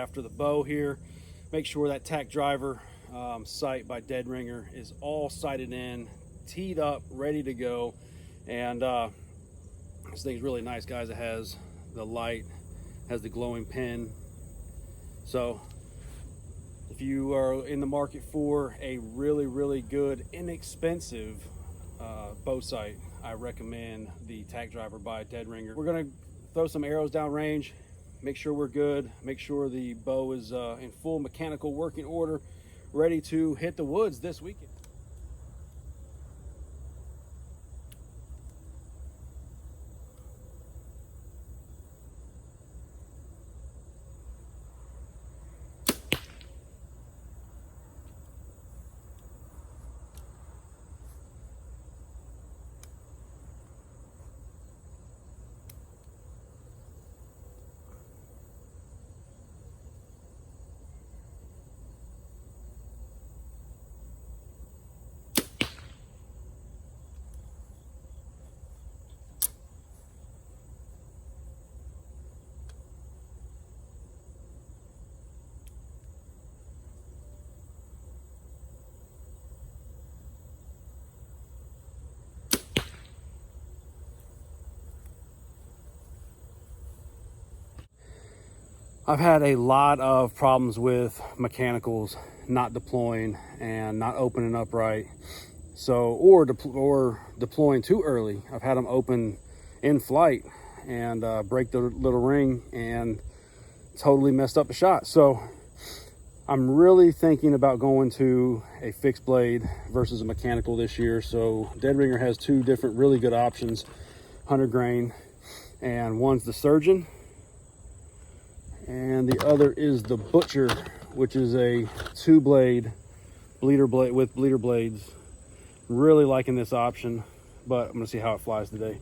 after the bow here. Make sure that tack driver sight by Dead Ringer is all sighted in, teed up, ready to go. And this thing's really nice, guys. It has the light, has the glowing pin. So if you are in the market for a really good, inexpensive bow sight, I recommend the tack driver by Dead Ringer. We're gonna throw some arrows down range, make sure we're good, make sure the bow is in full mechanical working order, ready to hit the woods this weekend. I've had a lot of problems with mechanicals not deploying and not opening up right. So, or deploying too early. I've had them open in flight and break the little ring and totally messed up the shot. So I'm really thinking about going to a fixed blade versus a mechanical this year. So Dead Ringer has two different really good options, 100 grain, and one's the Surgeon, and the other is the Butcher, which is a 2-blade bleeder blade with bleeder blades. Really liking this option, but I'm gonna see how it flies today.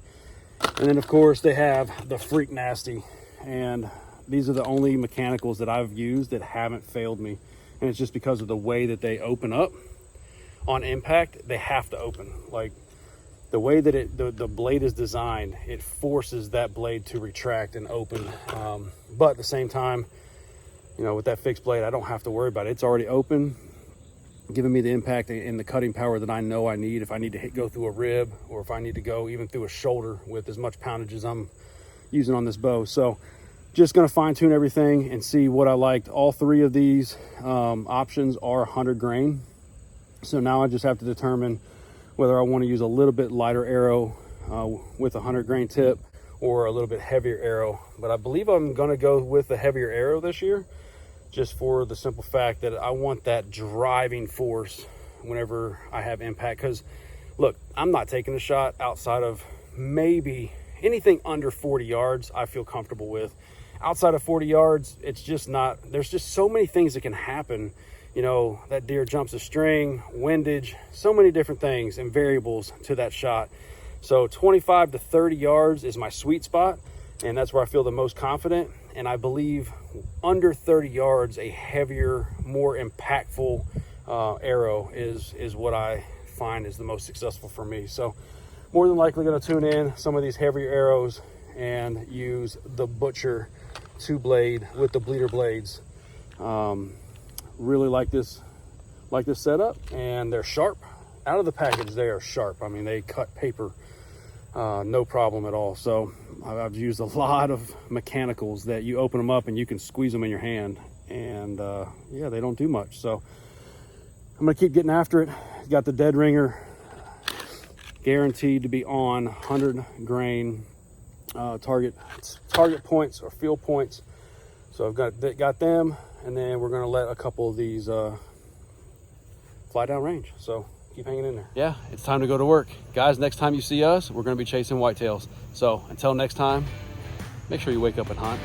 And then of course they have the Freak Nasty, and these are the only mechanicals that I've used that haven't failed me. And it's just because of the way that they open up on impact. They have to open, like the way that the blade is designed, it forces that blade to retract and open. But at the same time, you know, with that fixed blade, I don't have to worry about it. It's already open, giving me the impact and the cutting power that I know I need if I need to go through a rib, or if I need to go even through a shoulder with as much poundage as I'm using on this bow. So just gonna fine tune everything and see what I liked. All three of these options are 100 grain. So now I just have to determine whether I want to use a little bit lighter arrow with a 100 grain tip or a little bit heavier arrow. But I believe I'm going to go with the heavier arrow this year, just for the simple fact that I want that driving force whenever I have impact. Because look, I'm not taking a shot outside of maybe anything under 40 yards I feel comfortable with. Outside of 40 yards, it's just not, there's just so many things that can happen. You know, that deer jumps a string, windage, so many different things and variables to that shot. So 25 to 30 yards is my sweet spot, and that's where I feel the most confident. And I believe under 30 yards, a heavier, more impactful arrow is what I find is the most successful for me. So more than likely going to tune in some of these heavier arrows and use the Butcher 2-blade with the bleeder blades. Really like this setup, and they're sharp. Out of the package, they are sharp. I mean, they cut paper no problem at all. So I've used a lot of mechanicals that you open them up and you can squeeze them in your hand, and yeah, they don't do much. So I'm gonna keep getting after it. Got the Dead Ringer, guaranteed to be on 100 grain target points or field points. So I've got them, and then we're gonna let a couple of these fly down range. So keep hanging in there. Yeah, it's time to go to work. Guys, next time you see us, we're gonna be chasing whitetails. So until next time, make sure you wake up and hunt.